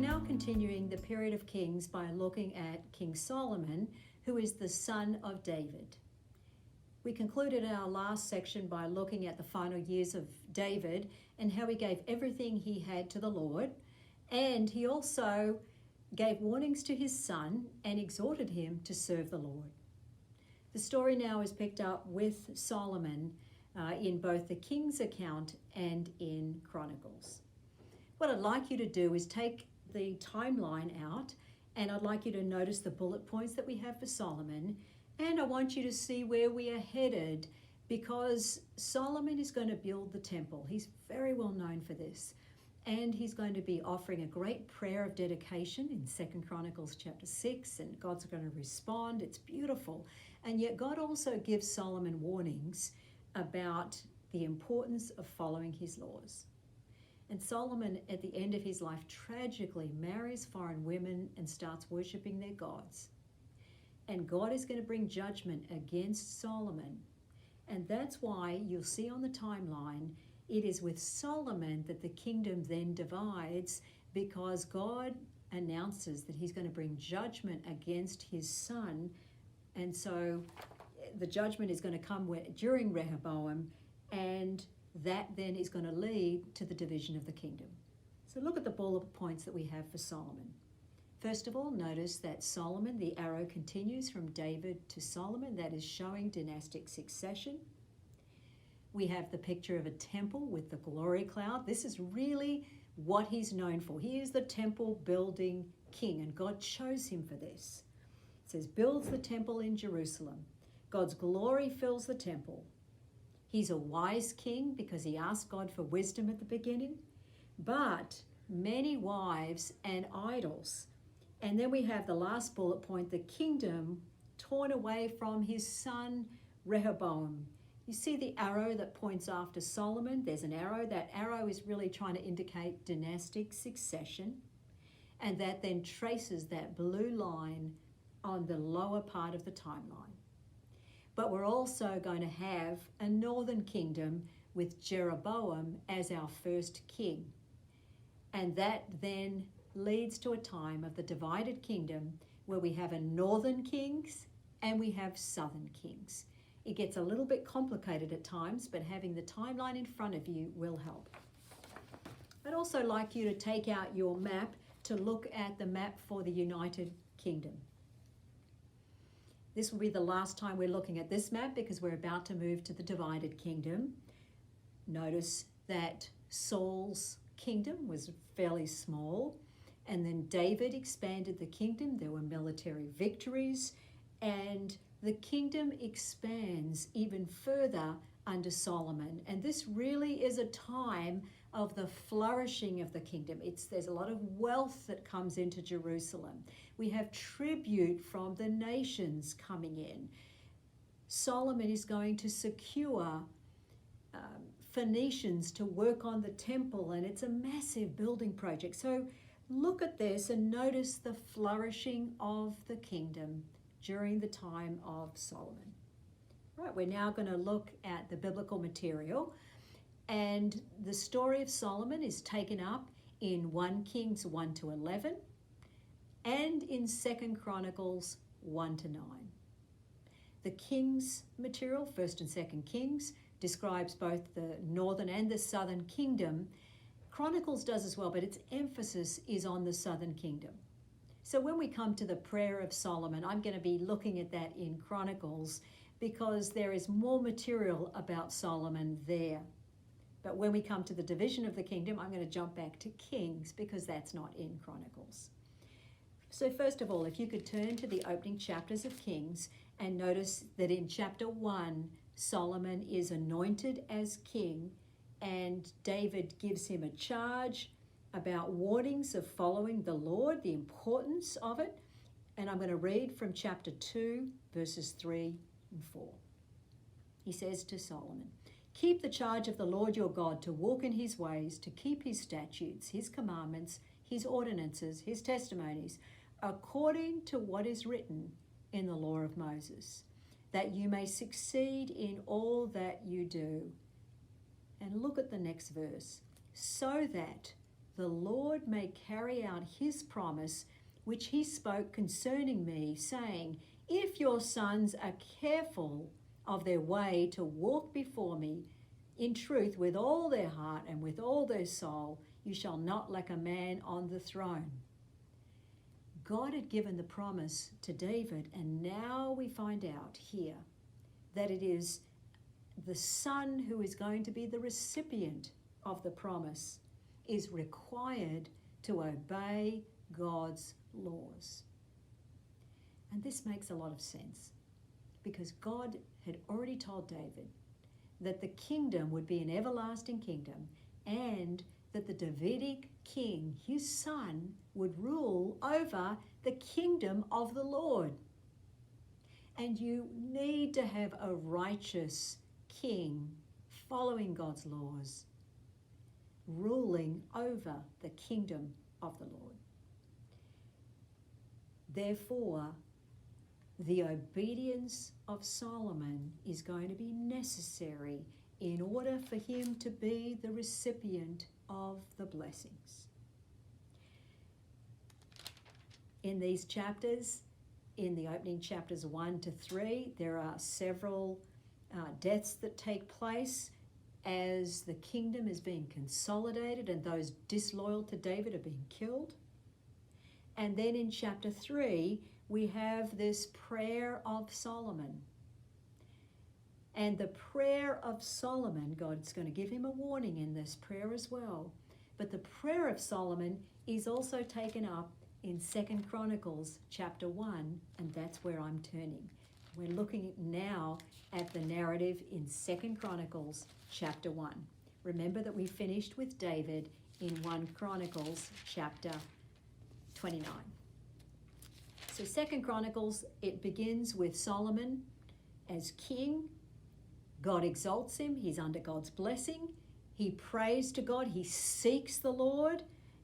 now continuing the period of kings by looking at King Solomon, who is the son of David. We concluded our last section by looking at the final years of David and how he gave everything he had to the Lord, and he also gave warnings to his son and exhorted him to serve the Lord. The story now is picked up with Solomon in both the King's account and in Chronicles. What I'd like you to do is take the timeline out, and I'd like you to notice the bullet points that we have for Solomon, and I want you to see where we are headed, because Solomon is going to build the temple. He's very well known for this, and he's going to be offering a great prayer of dedication in 2 Chronicles chapter 6, and God's going to respond. It's beautiful. And yet God also gives Solomon warnings about the importance of following his laws. And Solomon, at the end of his life, tragically marries foreign women and starts worshiping their gods. And God is going to bring judgment against Solomon. And that's why you'll see on the timeline, it is with Solomon that the kingdom then divides, because God announces that he's going to bring judgment against his son. And so the judgment is going to come during Rehoboam, and that then is going to lead to the division of the kingdom. So look at the bullet points that we have for Solomon. First of all, notice that Solomon, the arrow continues from David to Solomon. That is showing dynastic succession. We have the picture of a temple with the glory cloud. This is really what he's known for. He is the temple building king, and God chose him for this. It says, builds the temple in Jerusalem. God's glory fills the temple. He's a wise king because he asked God for wisdom at the beginning, but many wives and idols. And then we have the last bullet point, the kingdom torn away from his son Rehoboam. You see the arrow that points after Solomon? There's an arrow. That arrow is really trying to indicate dynastic succession, and that then traces that blue line on the lower part of the timeline. But we're also going to have a northern kingdom with Jeroboam as our first king. And that then leads to a time of the divided kingdom where we have a northern kings and we have southern kings. It gets a little bit complicated at times, but having the timeline in front of you will help. I'd also like you to take out your map to look at the map for the United Kingdom. This will be the last time we're looking at this map because we're about to move to the divided kingdom. Notice that Saul's kingdom was fairly small, and then David expanded the kingdom. There were military victories, and the kingdom expands even further under Solomon. And this really is a time of the flourishing of the kingdom. There's a lot of wealth that comes into Jerusalem. We have tribute from the nations coming in. Solomon is going to secure Phoenicians to work on the temple, and it's a massive building project. So look at this and notice the flourishing of the kingdom during the time of Solomon. Right, we're now going to look at the biblical material, and the story of Solomon is taken up in 1 Kings 1 to 11 and in 2 Chronicles 1 to 9. The King's material, 1st and 2nd Kings, describes both the northern and the southern kingdom. Chronicles does as well, but its emphasis is on the southern kingdom. So when we come to the prayer of Solomon, I'm going to be looking at that in Chronicles because there is more material about Solomon there. But when we come to the division of the kingdom, I'm going to jump back to Kings because that's not in Chronicles. So first of all, if you could turn to the opening chapters of Kings and notice that in chapter 1, Solomon is anointed as king, and David gives him a charge about warnings of following the Lord, the importance of it. And I'm going to read from chapter 2, verses 3 and 4. He says to Solomon, "Keep the charge of the Lord your God to walk in his ways, to keep his statutes, his commandments, his ordinances, his testimonies, according to what is written in the law of Moses, that you may succeed in all that you do." And look at the next verse. "So that the Lord may carry out his promise, which he spoke concerning me, saying, if your sons are careful of their way to walk before me in truth with all their heart and with all their soul, you shall not lack a man on the throne. God had given the promise to David, and now we find out here that it is the son who is going to be the recipient of the promise is required to obey God's laws. And this makes a lot of sense, because God had already told David that the kingdom would be an everlasting kingdom, and that the Davidic king, his son, would rule over the kingdom of the Lord. And you need to have a righteous king following God's laws, ruling over the kingdom of the Lord. Therefore, the obedience of Solomon is going to be necessary in order for him to be the recipient of the blessings. In these chapters, in the opening chapters 1 to 3, there are several deaths that take place as the kingdom is being consolidated and those disloyal to David are being killed. And then in chapter 3, we have this prayer of Solomon. And the prayer of Solomon, God's going to give him a warning in this prayer as well. But the prayer of Solomon is also taken up in 2 Chronicles chapter 1, and that's where I'm turning. We're looking now at the narrative in 2 Chronicles chapter 1. Remember that we finished with David in 1 Chronicles chapter 29. So 2 Chronicles, it begins with Solomon as king. God exalts him. He's under God's blessing. He prays to God. He seeks the Lord,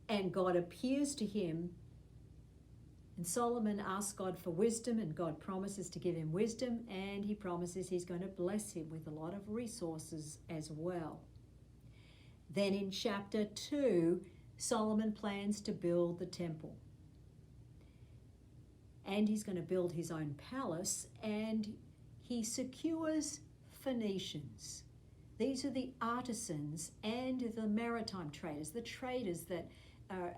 and God appears to him. And Solomon asks God for wisdom, and God promises to give him wisdom, and he promises he's going to bless him with a lot of resources as well. Then in chapter 2, Solomon plans to build the temple. And he's going to build his own palace, and he secures Phoenicians. These are the artisans and the maritime traders, the traders that are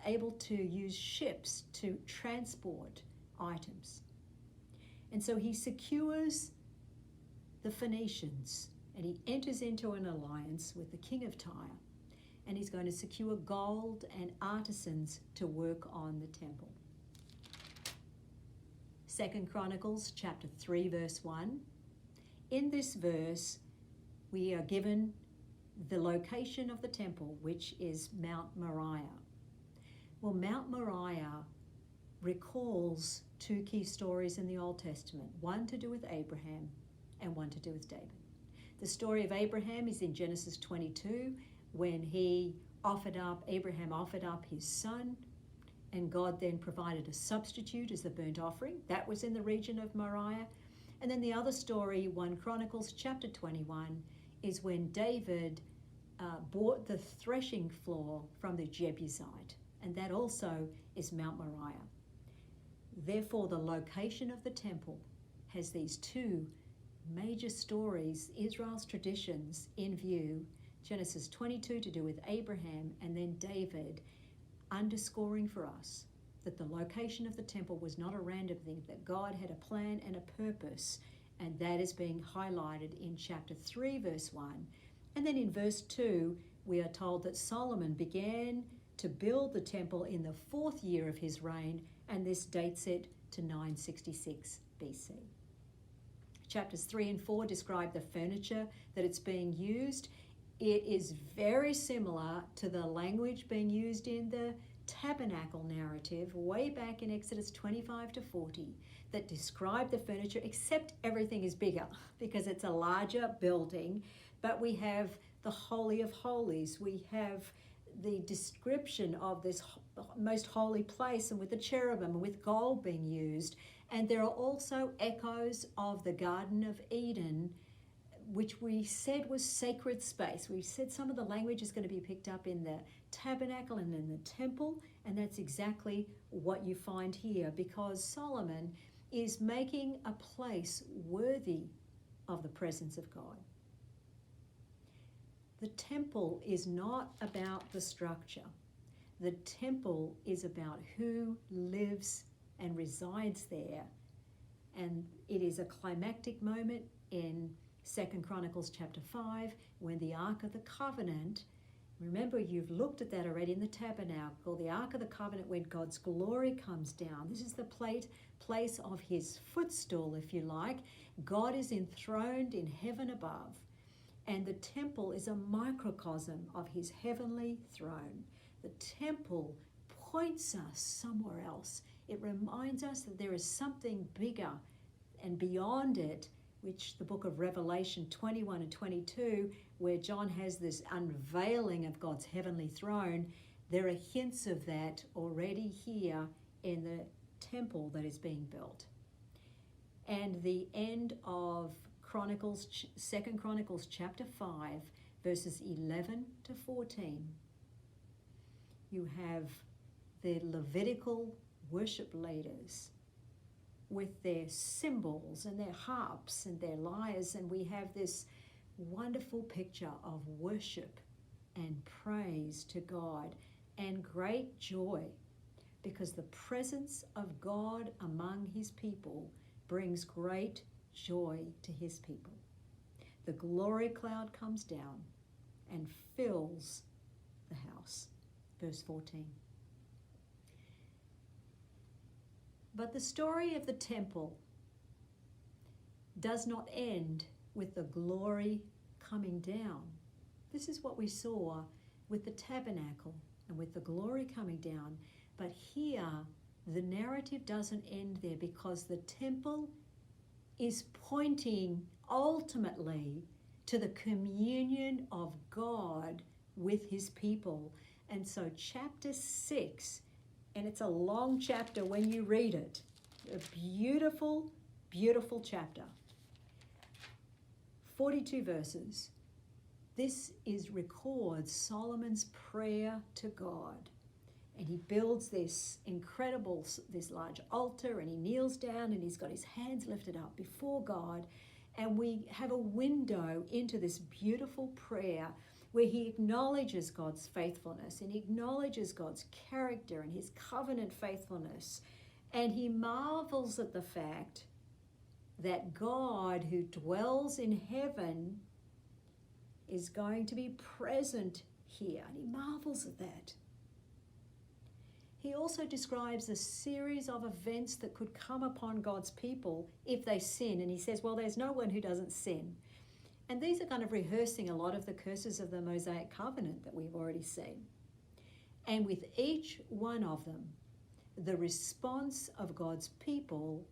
able to use ships to transport items. And so he secures the Phoenicians, and he enters into an alliance with the king of Tyre, and he's going to secure gold and artisans to work on the temple. 2 Chronicles chapter 3 verse 1. In this verse, we are given the location of the temple, which is Mount Moriah. Well, Mount Moriah recalls two key stories in the Old Testament, one to do with Abraham and one to do with David. The story of Abraham is in Genesis 22, when Abraham offered up his son, and God then provided a substitute as the burnt offering. That was in the region of Moriah. And then the other story, 1 Chronicles chapter 21, is when David bought the threshing floor from the Jebusite, and that also is Mount Moriah. Therefore, the location of the temple has these two major stories, Israel's traditions in view, Genesis 22 to do with Abraham, and then David, underscoring for us that the location of the temple was not a random thing, that God had a plan and a purpose, and that is being highlighted in chapter 3 verse 1. And then in verse 2, we are told that Solomon began to build the temple in the 4th year of his reign, and this dates it to 966 BC. Chapters 3 and 4 describe the furniture that it's being used. It is very similar to the language being used in the tabernacle narrative way back in Exodus 25 to 40 that describe the furniture, except everything is bigger because it's a larger building. But we have the Holy of Holies. We have the description of this most holy place, and with the cherubim and with gold being used. And there are also echoes of the Garden of Eden which we said was sacred space. We said some of the language is going to be picked up in the tabernacle and in the temple, and that's exactly what you find here, because Solomon is making a place worthy of the presence of God. The temple is not about the structure. The temple is about who lives and resides there. And it is a climactic moment in 2 Chronicles chapter 5 when the Ark of the Covenant, remember you've looked at that already in the tabernacle, the Ark of the Covenant, when God's glory comes down. This is the place of his footstool, if you like. God is enthroned in heaven above, and the temple is a microcosm of his heavenly throne. The temple points us somewhere else. It reminds us that there is something bigger and beyond it, which the book of Revelation 21 and 22, where John has this unveiling of God's heavenly throne, there are hints of that already here in the temple that is being built. And the end of Chronicles, 2 Chronicles chapter 5, verses 11 to 14, you have the Levitical worship leaders with their cymbals and their harps and their lyres, and we have this wonderful picture of worship and praise to God and great joy, because the presence of God among his people brings great joy to his people. The glory cloud comes down and fills the house. Verse 14. But the story of the temple does not end with the glory coming down. This is what we saw with the tabernacle and with the glory coming down. But here, the narrative doesn't end there, because the temple is pointing ultimately to the communion of God with his people. And so chapter 6, and it's a long chapter when you read it, a beautiful, beautiful chapter. 42 verses. This records Solomon's prayer to God. And he builds this large altar, and he kneels down and he's got his hands lifted up before God. And we have a window into this beautiful prayer where he acknowledges God's faithfulness and he acknowledges God's character and his covenant faithfulness. And he marvels at the fact that God, who dwells in heaven, is going to be present here. And he marvels at that. He also describes a series of events that could come upon God's people if they sin. And he says, well, there's no one who doesn't sin. And these are kind of rehearsing a lot of the curses of the Mosaic covenant that we've already seen. And with each one of them, the response of God's people,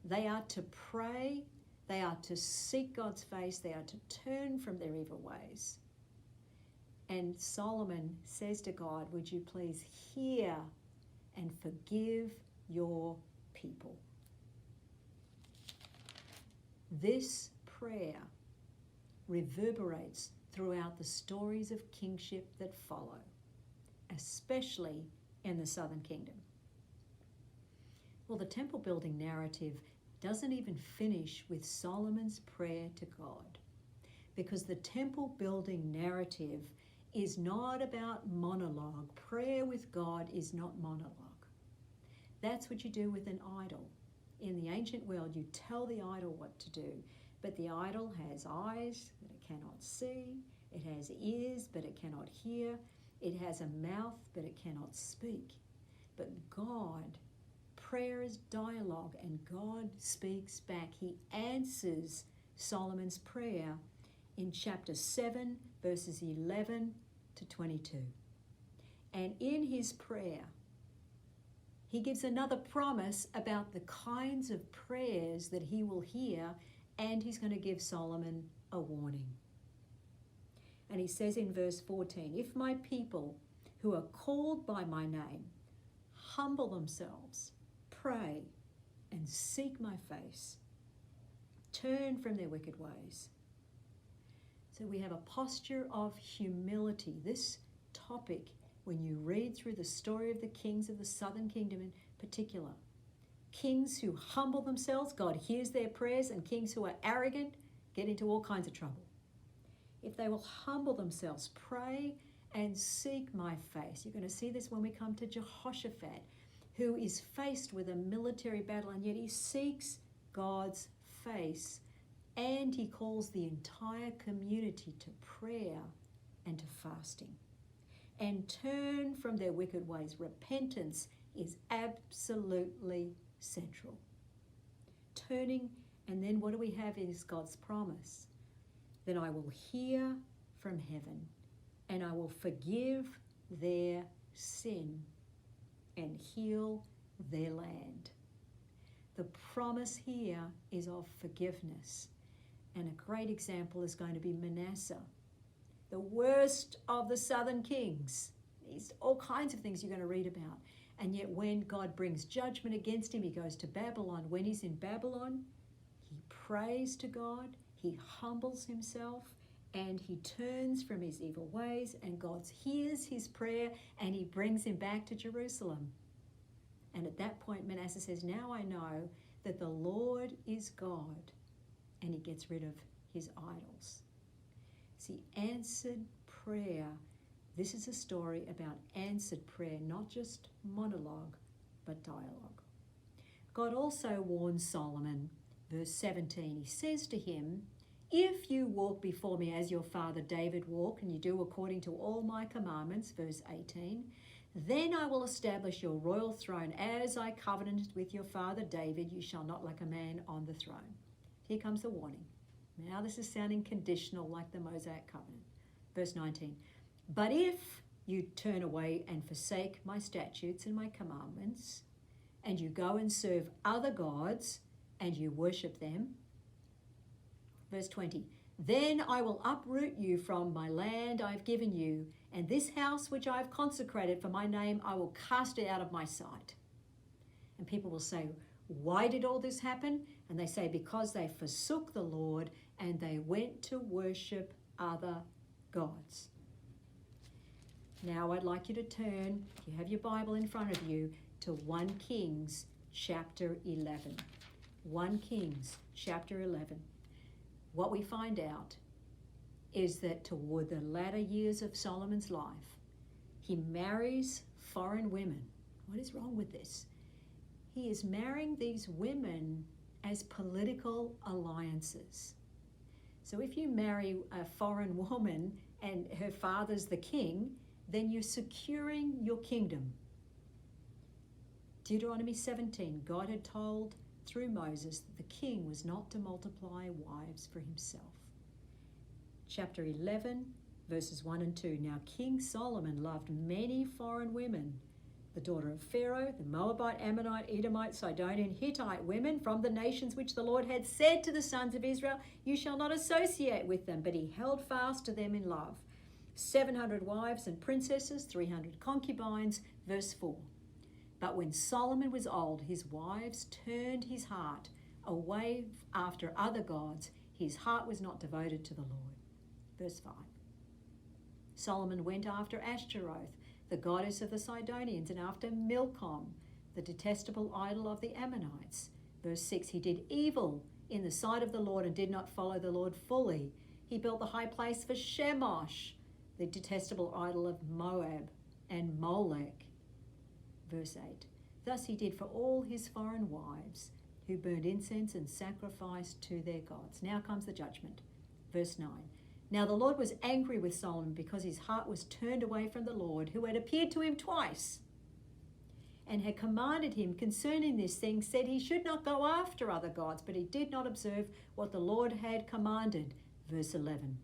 they are to pray, they are to seek God's face, they are to turn from their evil ways. And Solomon says to God, would you please hear and forgive your people? This prayer reverberates throughout the stories of kingship that follow, especially in the southern kingdom. Well, the temple building narrative doesn't even finish with Solomon's prayer to God, because the temple building narrative is not about monologue. Prayer with God is not monologue. That's what you do with an idol. In the ancient world, you tell the idol what to do, but the idol has eyes that it cannot see, it has ears but it cannot hear, it has a mouth but it cannot speak. But God, prayer is dialogue, and God speaks back. He answers Solomon's prayer in chapter 7, verses 11 to 22. And in his prayer, he gives another promise about the kinds of prayers that he will hear, and he's going to give Solomon a warning. And he says in verse 14, if my people who are called by my name humble themselves, pray, and seek my face, turn from their wicked ways, So we have a posture of humility. This topic, when you read through the story of the kings of the southern kingdom in particular, kings who humble themselves, God hears their prayers, and kings who are arrogant get into all kinds of trouble. If they will humble themselves, pray and seek my face. You're going to see this when we come to Jehoshaphat, who is faced with a military battle, and yet he seeks God's face, and he calls the entire community to prayer and to fasting. And turn from their wicked ways. Repentance is absolutely central. Turning, and then what do we have is God's promise. Then I will hear from heaven, and I will forgive their sin and heal their land. The promise here is of forgiveness. And a great example is going to be Manasseh, the worst of the southern kings. There's all kinds of things you're going to read about. And yet when God brings judgment against him, he goes to Babylon. When he's in Babylon, he prays to God, he humbles himself, and he turns from his evil ways, and God hears his prayer, and he brings him back to Jerusalem. And at that point, Manasseh says, now I know that the Lord is God, and he gets rid of his idols. See, answered prayer. This is a story about answered prayer, not just monologue, but dialogue. God also warns Solomon, verse 17. He says to him, if you walk before me as your father David walked, and you do according to all my commandments, verse 18, then I will establish your royal throne as I covenanted with your father David. You shall not lack a man on the throne. Here comes the warning. Now this is sounding conditional like the Mosaic covenant. Verse 19. But if you turn away and forsake my statutes and my commandments, and you go and serve other gods, and you worship them, verse 20, then I will uproot you from my land I've given you, and this house which I have consecrated for my name, I will cast it out of my sight. And people will say, why did all this happen? And they say, because they forsook the Lord and they went to worship other gods. Now I'd like you to turn, if you have your Bible in front of you, to 1 Kings chapter 11. 1 Kings chapter 11. What we find out is that toward the latter years of Solomon's life, he marries foreign women. What is wrong with this? He is marrying these women as political alliances. So if you marry a foreign woman and her father's the king, then you're securing your kingdom. Deuteronomy 17, God had told through Moses that the king was not to multiply wives for himself. Chapter 11, verses 1 and 2. Now King Solomon loved many foreign women, the daughter of Pharaoh, the Moabite, Ammonite, Edomite, Sidonian, Hittite women from the nations which the Lord had said to the sons of Israel, you shall not associate with them. But he held fast to them in love. 700 wives and princesses, 300 concubines. Verse 4. But when Solomon was old, his wives turned his heart away after other gods. His heart was not devoted to the Lord. Verse 5. Solomon went after Ashtaroth, the goddess of the Sidonians, and after Milcom, the detestable idol of the Ammonites. Verse 6, he did evil in the sight of the Lord and did not follow the Lord fully. He built the high place for Shemosh, the detestable idol of Moab, and Molech. Verse 8, thus he did for all his foreign wives who burned incense and sacrificed to their gods. Now comes the judgment. Verse 9, now the Lord was angry with Solomon because his heart was turned away from the Lord, who had appeared to him twice and had commanded him concerning this thing, said he should not go after other gods, but he did not observe what the Lord had commanded. Verse 11,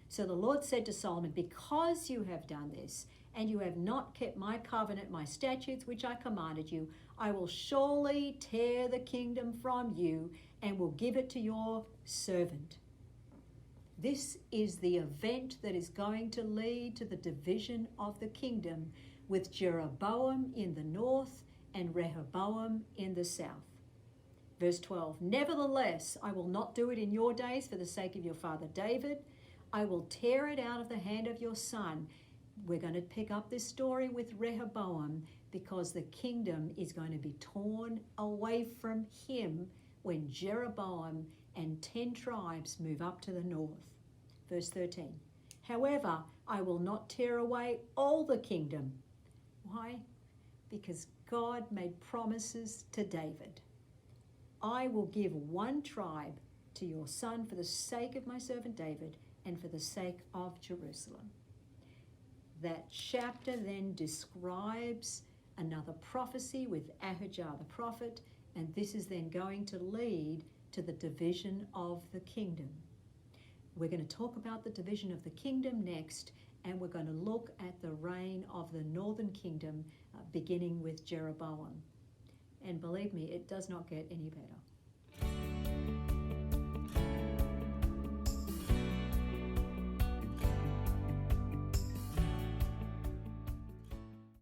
so the Lord said to Solomon, because you have done this, and you have not kept my covenant, my statutes, which I commanded you, I will surely tear the kingdom from you and will give it to your servant. This is the event that is going to lead to the division of the kingdom, with Jeroboam in the north and Rehoboam in the south. Verse 12, nevertheless, I will not do it in your days for the sake of your father David. I will tear it out of the hand of your son. We're going to pick up this story with Rehoboam because the kingdom is going to be torn away from him when Jeroboam and 10 tribes move up to the north. Verse 13. However, I will not tear away all the kingdom. Why? Because God made promises to David. I will give one tribe to your son for the sake of my servant David and for the sake of Jerusalem. That chapter then describes another prophecy with Ahijah the prophet, and this is then going to lead to the division of the kingdom. We're going to talk about the division of the kingdom next, and we're going to look at the reign of the northern kingdom beginning with Jeroboam. And believe me, it does not get any better.